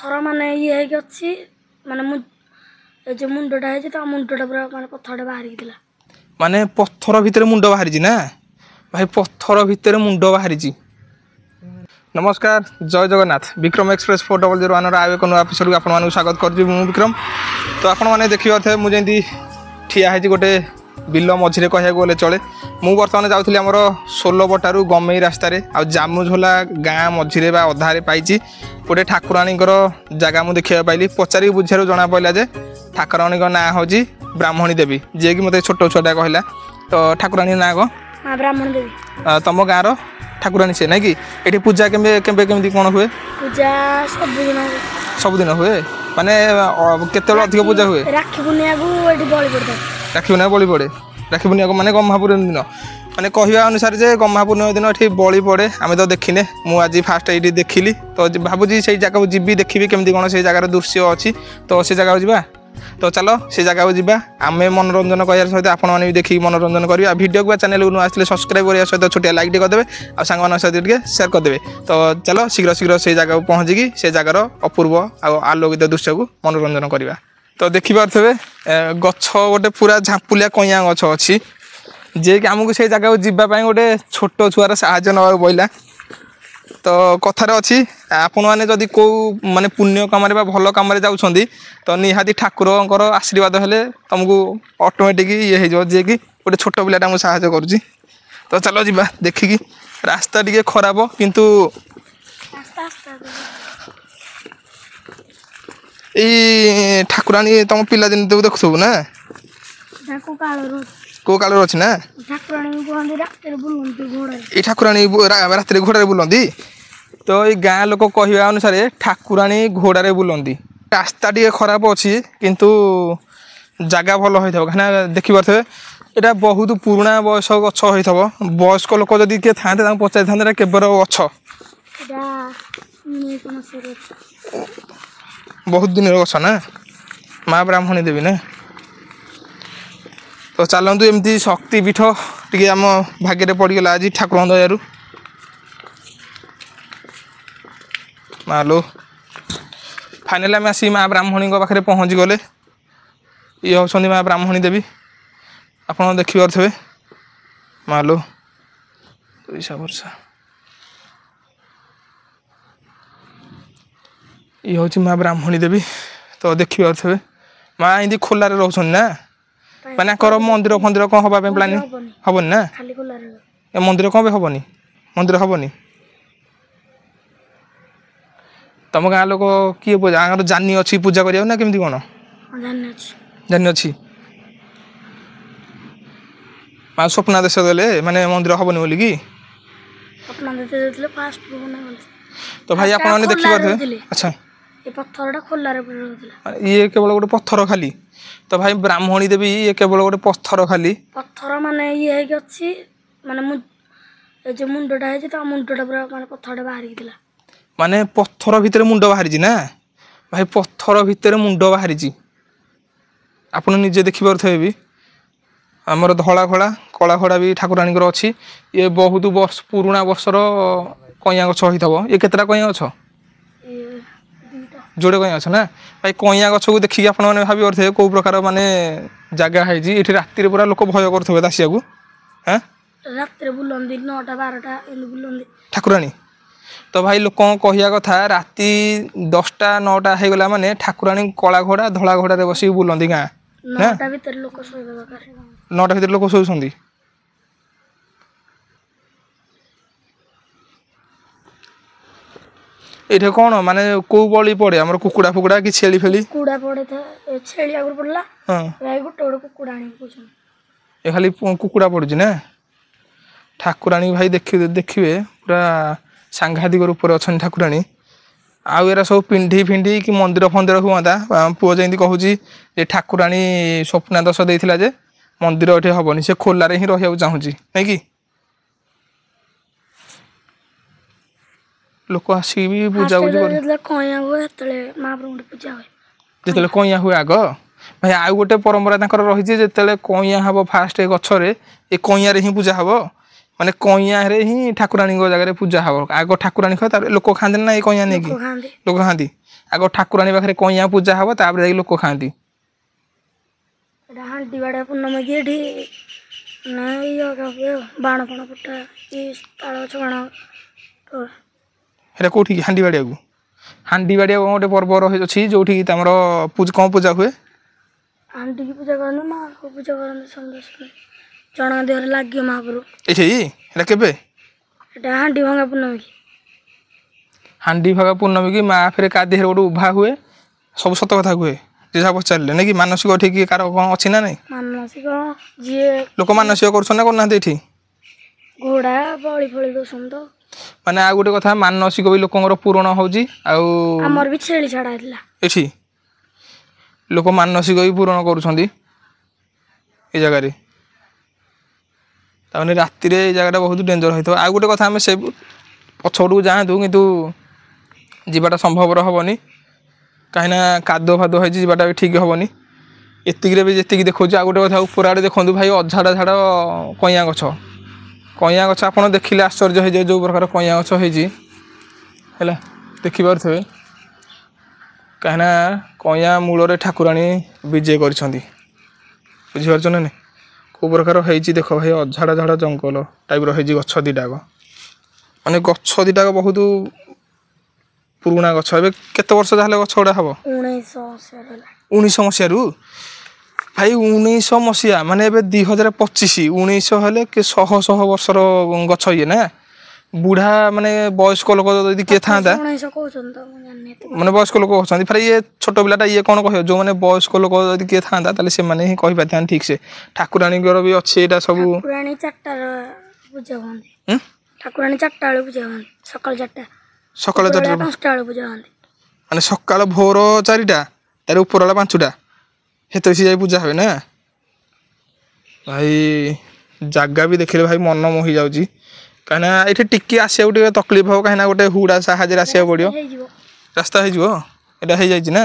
पत्थर माने ये है कि अच्छी माने जो मुंडटा है तो मुंडटा पूरा माने पत्थरटा बाहर गला माने पत्थर भितर मुंड बाहरी ना भाई पत्थर भितर मुंड बाहरी। नमस्कार जय जगन्नाथ विक्रम एक्सप्रेस 4001 आए एक नुआ एपिसोड को आपको स्वागत करुँच विक्रम। तो आपण मैंने देखिए मुझे ठिया है गोटे बिल मझे कह गले चले मु बर्तमान जाऊँगी आमर सोलबटारू गमई रास्त जामुझोला गाँ मझे अधारे पाई गोटे ठाकुराणी जगह मुझे देखा पाइली पचारि बुझार जना पड़ा जे ठाकुराणी ना हूँ ब्राह्मणी देवी जी कि मतलब छोट छुआ कहला। तो ठाकुराणी ना कौन ब्राह्मणी देवी तुम गाँव ठाकुराणी से ना कि ये पूजा केमी कौन हुए पूजा सबुदिन हुए माने केते अधिक पूजा हुए राखी पूर्णिमा को बलि पड़ता राखी पूर्णिमा बलि पड़े राखी पूर्णिमा को माने गम्हापूर्णिमा दिन माने कहवा अनुसार जे गम्हापूर्णिमा दिन ये बलि पड़े आम तो देखने मुझे फास्ट ये देखिली तो भावुँ से जगह जी देखी केमती कौन से जगार दृश्य अच्छी तो से जगह जा तो चलो से जगह को जीवा आम मनोरंजन करार सहित आपने भी देखिए मनोरंजन करा वीडियो को चैनल को आसते सब्सक्राइब करने सहित छोटिया लाइक करदे आ सांग सहित शेयर करदे। तो चलो शीघ्र शीघ्र से जगह को पहुँचिकी से जगार अपूर्व आलोकित दृश्य को मनोरंजन करवा। तो देखिपे गछ गोटे पूरा झांपुलिया कइया गछ अच्छी जे कि आमको से जगह को जीवाई गोटे छोट छुआर साहय ना पड़ा। तो कथार अच्छी आपण मैंने जदि कौ माने पुण्य कम भल कम जाऊँगी तो निहाती ठाकुर आशीर्वाद हेले तुमको ऑटोमेटिक ये हो जी कि गोटे छोट पिलाटा मुझे साहय करुँची। तो चलो जीवा देखिकी रास्ता टे खराब किंतु ये ठाकुराणी तुम पिला दिन तो देखु ना को काल अच्छी ना ये ठाकुराणी रात घोड़े बुलंदी। तो ये गाँ लोक कहवा अनुसार ठाकुराणी घोड़े बुलंदी रास्ता टे खराब अच्छी किंतु जगह भल होता कहीं देखिपे यहाँ बहुत पुराना बयस गछ हो वयस्क लोक जदि किए था पचारि था केबर गछ बहुत दिन गछ ना माँ ब्राह्मणी देवी ना। तो चलतु एमती शक्तिपीठ टी आम भाग्य पड़गला आज ठाकुर दयारू मालो फाइनाल आम आसी माँ ब्राह्मणी पाखे पहुँची गले ये हूँ माँ ब्राह्मणी देवी आप देखिपे मालो पैसा वर्षा ये हूँ माँ ब्राह्मणी देवी। तो देखिपे माँ एमती खोलारे रोचन ना माने मंदिर फंदिर कौन हवा प्लानिंग हेनी ना मंदिर कौन हेनी मंदिर हेनी तुम गाँ लोक किए पूजा जानी अच्छी पूजा करा ना केमती कौन जानी अच्छी माँ स्वप्न देश देले माने मंदिर हेनी बोली कि तो भाई आप देखिए अच्छा ये केवल गोटे पत्थर खाली। तो भाई ब्राह्मणी देवी ये केवल गोटे पत्थर खाली पत्थर माने ये है कि अच्छी माने जो मुंडटा है तो मुंडटा पूरा माने पत्थरटा बाहर गला माने पत्थर भितर मुंड बाहरी ना भाई पत्थर भितर मुंड बाहरी आप निजे देखिपे भी आमर धला घोड़ा कला घोड़ा भी ठाकुराणी अच्छी ये बहुत वर्ष पुराना वर्षर कइया गछ होता ये केतटा कइया गछ जोड़े कहीं अच्छा ना भाई कइया गछ को देखिए आप भावी करते कौ प्रकार माने जगह है ये राति पूरा लोक भय करते दासिया को हाँ ठाकुराणी। तो भाई लोक कहया कथा राति 10टा 9टा हो गला माने ठाकुराणी कला घोड़ा धला घोड़े बस बुलंदी गाँ 9टा भीतर लोक शोचती। ये कौन माने को बलि पड़े आम कुकुड़ा फुकुड़ा कि छेली फेली कुकुड़ा पड़े था छेली आगु पड़ला भाई गोटे गोटे कुकुड़ा आनी पूछन ए खाली कुकुड़ा पड़ुची ना ठाकुराणी भाई देखिए पूरा सांघातिक रूप से अच्छा ठाकुराणी आउ एरा सब पिंडी फिंडी कि मंदिर फंदिर हुआ पुओ जमी कहूँ ठाकुराणी स्वप्न दश देता जे मंदिर ये हेनी से खोलारे ही रहा चाहूँगी नहीं कि लोक आसिक भी पूजा जो कइया हुए आग भाई आउ गोटे परंपरा रही जो कइया हम फास्ट गचरे ये कइया ही पूजा हम माने कइया ही ठाकुराणी जगह पूजा हम आग ठाकुराणी खाए लोक खाते ना ये कइया नहीं लोक खाती ଆଗ ଠାକୁରାଣୀ ପାଖରେ କଇଁଆ ପୂଜା ହବ ତାପରେ ଯାଇକି ଲୋକ ଖାଆନ୍ତି। ଏଇଟା ହାଣ୍ଡି ବାଡ଼ିଆ ପୂର୍ଣ୍ଣମୀ କି ଏଠି ନା ଇଏ ହୁଏ ବାଣ ଫାଣ ଫୁଟା କି ତାଳ ଗଛ ବାଣ ହୁଏ। ସେଇଟା କୋଉଠିକି ହାଣ୍ଡି ବାଡ଼ିଆକୁ? ହାଣ୍ଡି ବାଡ଼ିଆ କଣ ଗୋଟେ ପର୍ବ ଅଛି ଯୋଉଠିକି ତମର କଣ ପୂଜା ହୁଏ? ହାଣ୍ଡିକି ପୂଜା କରନ୍ତି ମାଆଙ୍କୁ ପୂଜା କରନ୍ତି ସମସ୍ତେ ଜଣଙ୍କ ଦେହରେ ଲାଗିବ ମହାପ୍ରଭୁ। ଏଇଠି ଏଇଟା କେବେ? ଏଇଟା ହାଣ୍ଡି ଭଙ୍ଗା ପୂର୍ଣ୍ଣମୀ କି। ହାଣ୍ଡି ଭଙ୍ଗା ପୂର୍ଣ୍ଣମୀ କି ମା ଫେରେ କା ଦେହରେ ଗୋଟେ ଉଭା ହୁଏ ସବୁ ସତ କଥା କୁହେ ଯେ ଯାହା ପଚାରିଲେ ନାଇଁ କି ମାନସିକ ଠିକ କାର କଣ ଅଛି ନା ନାଇଁ? ମାନସିକ ଯିଏ ଲୋକ ମାନସିକ କରୁଛନ୍ତି ନା କରୁନାହାନ୍ତି ଏଠି? ଘୋଡ଼ା ବଳି ଫଳି ଦଉଛନ୍ତି ତ। ମାନେ ଆଉ ଗୋଟେ କଥା ମାନସିକ ବି ଲୋକଙ୍କର ପୂରଣ ହଉଛି। ଆଉ ଆମର ବି ଛେଳି ଛାଡା ହେଇଥିଲା ଏଠି ଲୋକ ମାନସିକ ବି ପୂରଣ କରୁଛନ୍ତି ଏ ଜାଗାରେ। ତାମାନେ ରାତିରେ ଏଇ ଜାଗାଟା ବହୁତ ଡେଞ୍ଜର ହେଇଥିବ। ଆଉ ଗୋଟେ କଥା ଆମେ ସେ ପଛପଟକୁ ଯାଆନ୍ତୁ କିନ୍ତୁ ଯିବାଟା ସମ୍ଭବର ହବନି କାହିଁକିନା କାଦୁଅ ଫାଦୁଅ ହେଇଛି ଯିବାଟା ବି ଠିକ୍ ହବନି। ଏତିକିରେ ବି ଯେତିକି ଦେଖଉଛି ଆଉ ଗୋଟେ କଥା ଉପର ଆଡ଼େ ଦେଖନ୍ତୁ ଭାଇ ଅଝାଡ଼ ଝାଡ଼ କଇଁଆ ଗଛ। କଇଁଆ ଗଛ ଆପଣ ଦେଖିଲେ ଆଶ୍ଚର୍ଯ୍ୟ ହେଇଯିବେ ଯେଉଁ ପ୍ରକାର କଇଁଆ ଗଛ ହେଇଛି ହେଲା ଦେଖିପାରୁଥିବେ। କାହିଁକିନା କଇଁଆ ମୂଳରେ ଠାକୁରାଣୀ ବିଜେ କରିଛନ୍ତି ବୁଝିପାରୁଛ ନା ନାଇଁ? କେଉଁ ପ୍ରକାର ହେଇଛି ଦେଖ ଭାଇ ଅଝାଡ଼ ଝାଡ଼ ଜଙ୍ଗଲ ଟାଇପ୍ର ହେଇଛି ଗଛ ଦିଟାକ। ମାନେ ଗଛ ଦିଟାକ ବହୁତ ପୁରୁଣା ଗଛ। ଏବେ କେତେ ବର୍ଷ ଯାହେଲେ ଗଛ ଗୁଡ଼ା ହବ? 1900 ମସିହାରୁ ଭାଇ 1900 ମସିହା ମାନେ ଏବେ 2025 1900 ହେଲେ କି ଶହ ଶହ ବର୍ଷର ଗଛ ଇଏ ନା ବୁଢ଼ା ମାନେ ବୟସ୍କ ଲୋକ ଯଦି କିଏ ଥାନ୍ତା ମାନେ ବୟସ୍କ ଲୋକ କହୁଛନ୍ତି ଫେରେ ଇଏ ଛୋଟ ପିଲାଟା ଇଏ କଣ କହିବ ଯୋଉମାନେ ବୟସ୍କ ଲୋକ ଯଦି କିଏ ଥାନ୍ତା ତାହେଲେ ସେମାନେ ହିଁ କହିପାରିଥାନ୍ତେ ଠିକ୍ ସେ। ଠାକୁରାଣୀଙ୍କର ବି ଅଛି ଏଇଟା ସବୁ। ଠାକୁରାଣୀ 4ଟାରେ ପୂଜା ହୁଅନ୍ତି। ଠାକୁରାଣୀ 4ଟା ବେଳେ ପୂଜା ହୁଅନ୍ତି ସକାଳ 4ଟା। ସକାଳ 4ଟା 5ଟା ବେଳେ ପୂଜା ହୁଅନ୍ତି। ମାନେ ସକାଳ ଭୋର 4ଟା ତାର ଉପର ବେଳା 5ଟା ହେତେବେଳେ ସେ ଯାଇ ପୂଜା ହୁଏ ନା ଭାଇ। ଜାଗା ବି ଦେଖିଲେ ଭାଇ ମନ ମୋହି ଯାଉଛି କାହିଁକିନା ଏଇଠି ଟିକେ ଆସିବାକୁ ଟିକେ ତକଲିଫ ହବ କାହିଁକିନା ଗୋଟେ ହୁଡ଼ା ସାହାଯ୍ୟରେ ଆସିବାକୁ ପଡ଼ିବ। ରାସ୍ତା ହେଇଯିବ ଏଇଟା ହେଇଯାଇଛି ନା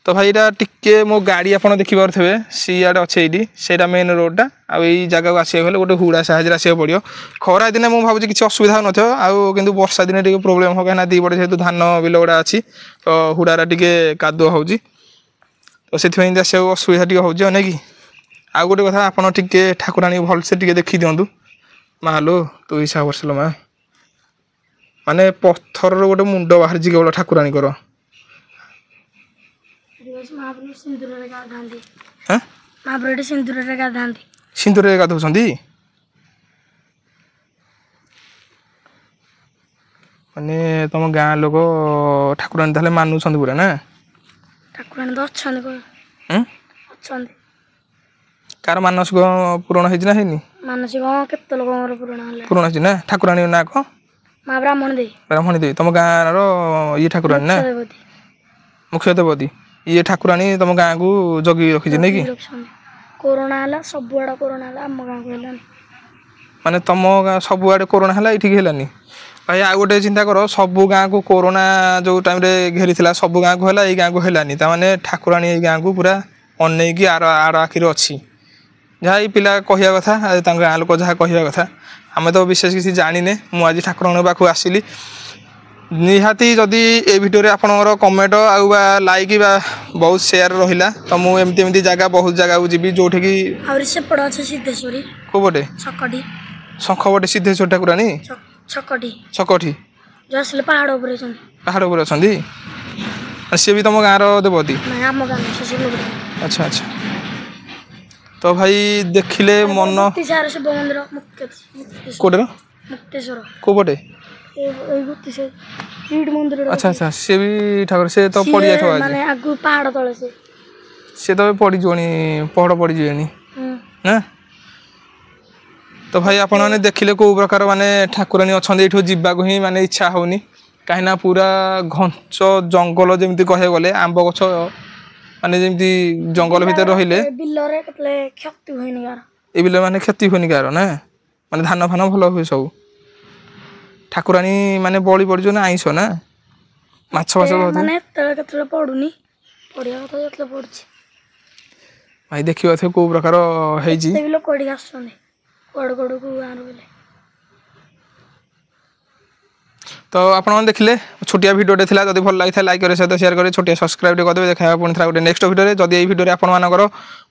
ତ ଭାଇ ଏଇଟା ଟିକେ ମୋ ଗାଡ଼ି ଆପଣ ଦେଖିପାରୁଥିବେ ସିଆଡ଼େ ଅଛି ଏଇଠି ସେଇଟା ମେନ୍ ରୋଡ଼ଟା ଆଉ ଏଇ ଜାଗାକୁ ଆସିବାକୁ ହେଲେ ଗୋଟେ ହୁଡ଼ା ସାହାଯ୍ୟରେ ଆସିବାକୁ ପଡ଼ିବ। ଖରା ଦିନେ ମୁଁ ଭାବୁଛି କିଛି ଅସୁବିଧା ହେଉନଥିବ ଆଉ କିନ୍ତୁ ବର୍ଷା ଦିନେ ଟିକେ ପ୍ରୋବ୍ଲେମ୍ ହେବ କାହିଁକିନା ଦି ପଟେ ଯେହେତୁ ଧାନ ବିଲ ଗୁଡ଼ା ଅଛି ତ ହୁଡ଼ାରା ଟିକେ କାଦୁଅ ହେଉଛି ତ ସେଥିପାଇଁ ଏମିତି ଆସିବାକୁ ଅସୁବିଧା ଟିକେ ହେଉଛି ଆଉ ନାଇଁ କି। ଆଉ ଗୋଟେ କଥା ଆପଣ ଟିକେ ଠାକୁରାଣୀ ଭଲସେ ଟିକେ ଦେଖି ଦିଅନ୍ତୁ। ମା ଲୋ ତୁ ଇସା ବର୍ଷିଲ ମା ମାନେ ପଥରର ଗୋଟେ ମୁଣ୍ଡ ବାହାରିଛି କେବଳ ଠାକୁରାଣୀଙ୍କର। ସିନ୍ଦୁରରେ ଗାଧଉଛନ୍ତି ମାନେ ତମ ଗାଁ ଲୋକ ଠାକୁରାଣୀ ତାହେଲେ ମାନୁଛନ୍ତି ପୁରା ନା? ଠାକୁରାଣୀ ତ ଅଛନ୍ତି ଅଛନ୍ତି। କାର ମାନସିକ ପୂରଣ ହେଇଛି ନା ହେଇନି? ମାନସିକ କେତେ ଲୋକଙ୍କର ପୂରଣ ହେଇଛି ନା? ଠାକୁରାଣୀଙ୍କ ନାଁ କଣ? ମା ବ୍ରାହ୍ମଣୀ ଦେଇ। ବ୍ରାହ୍ମଣୀ ଦେଇ ତମ ଗାଁର ଇଏ ଠାକୁରାଣୀ ନା? ମୁଖ୍ୟ ଦେବତୀ ଇଏ ଠାକୁରାଣୀ ତମ ଗାଁକୁ ଜଗି ରଖିଛି ନାଇଁ କି? କୋରୋନା ହେଲା ସବୁଆଡେ କୋରୋନା ହେଲା ଆମ ଗାଁକୁ ହେଲାନି। ମାନେ ତମ ଗାଁ ସବୁଆଡେ କୋରୋନା ହେଲା ଏଇଠିକି ହେଲାନି? ଭାଇ ଆଉ ଗୋଟେ ଚିନ୍ତା କର ସବୁ ଗାଁକୁ କୋରୋନା ଯୋଉ ଟାଇମରେ ଘେରିଥିଲା ସବୁ ଗାଁକୁ ହେଲା ଏଇ ଗାଁକୁ ହେଲାନି ତାମାନେ ଠାକୁରାଣୀ ଏଇ ଗାଁକୁ ପୁରା ଅନେଇକି ଆର ଆଖିରେ ଅଛି। ଯାହା ଏଇ ପିଲା କହିବା କଥା ତାଙ୍କ ଗାଁ ଲୋକ ଯାହା କହିବା କଥା ଆମେ ତ ବିଶେଷ କିଛି ଜାଣିନେ। ମୁଁ ଆଜି ଠାକୁରଙ୍କ ପାଖକୁ ଆସିଲି ନିହାତି ଯଦି ଏ ଭିଡ଼ିଓରେ ଆପଣଙ୍କର କମେଣ୍ଟ ଆଉ ବା ଲାଇକ୍ ବା ବହୁତ ସେୟାର ରହିଲା ତ ମୁଁ ଏମିତି ଜାଗା ବହୁତ ଜାଗାକୁ ଯିବି ଯୋଉଠିକି ଆହୁରି ସେପଟ ଅଛି ସିଦ୍ଧେଶ୍ୱରୀ। କୋଉ ପଟେ? ଛକଟି। ଶଙ୍ଖ ପଟେ ସିଦ୍ଧେଶ୍ୱର ଠାକୁରାଣୀ ଛକଠି ଯୋଉ ଆସିଲେ ପାହାଡ଼ ଉପରେ ଅଛନ୍ତି। ପାହାଡ଼ ଉପରେ ଅଛନ୍ତି ସିଏ ବି ତମ ଗାଁର ଦେବତୀ? ଆମ ଗାଁ ଆଚ୍ଛା ଆଚ୍ଛା। ତ ଭାଇ ଦେଖିଲେ ମନ କୋଉଟାର ମୁକ୍ତେଶ୍ୱର କୋଉ ପଟେ? ଆଚ୍ଛା ଆଚ୍ଛା ସିଏ ବି ଠାକୁର ସେ ତ ପଡ଼ିଯାଇଥିବ ଆଜି ମାନେ ଆଗକୁ ପାହାଡ଼ ତଳେ ସେ ତ ପଡ଼ିଯିବଣି ପହଡ଼ ପଡ଼ିଯିବେଣି ନା? ତ ଭାଇ ଆପଣ ମାନେ ଦେଖିଲେ କୋଉ ପ୍ରକାର ମାନେ ଠାକୁରାଣୀ ଅଛନ୍ତି ଏଇଠୁ ଯିବାକୁ ହିଁ ମାନେ ଇଚ୍ଛା ହଉନି କାହିଁକିନା ପୁରା ଘଞ୍ଚ ଜଙ୍ଗଲ ଯେମିତି କହିବାକୁ ଗଲେ ଆମ୍ବ ଗଛ ମାନେ ଯେମିତି ଜଙ୍ଗଲ ଭିତରେ ରହିଲେ ବିଲରେ କେତେବେଳେ କ୍ଷତି ହୁଏନି କାହାର। ଏ ବିଲ ମାନେ କ୍ଷତି ହୁଏନି କାହାର ନା ମାନେ ଧାନ ଫାନ ଭଲ ହୁଏ ସବୁ। ଠାକୁରାଣୀ ମାନେ ବଳି ପଡିଯିବ ନା ଆଇଁଷ ନା ମାଛ ଫାଛ ମାନେ କେତେବେଳେ ପଡୁନି ପଡିଆ କଥା ଯେତେବେଳେ ପଡୁଛି। ଭାଇ ଦେଖିପାରୁଥିବେ କୋଉ ପ୍ରକାର ହେଇଛି। କେତେ ବି ଲୋକ ଏଠିକି ଆସୁଛନ୍ତି କୁଆଡୁ ଗାଁରୁ तो आपने देखिले छोटिया भिडियोटे था जब भल लगी लाइक करे सहित शेयर करे छोटिया सब्सक्राइब करदे देखा पुणी था गोटे नेक्स्ट भिडियो जब ये भिडियो आपर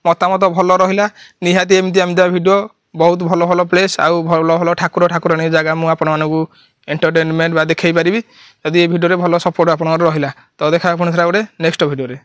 मतामत भल रहा निहाती एमती भिडियो बहुत भल भल प्लेस आउ भल भल ठाकुर ठाकुराणी जगह मुझे एंटरटेनमेंट देखई पारि जब ये भिडियो भल सपोर्ट आप रहा तो देखा पुणी था गोटे नेक्स्ट भिडियो।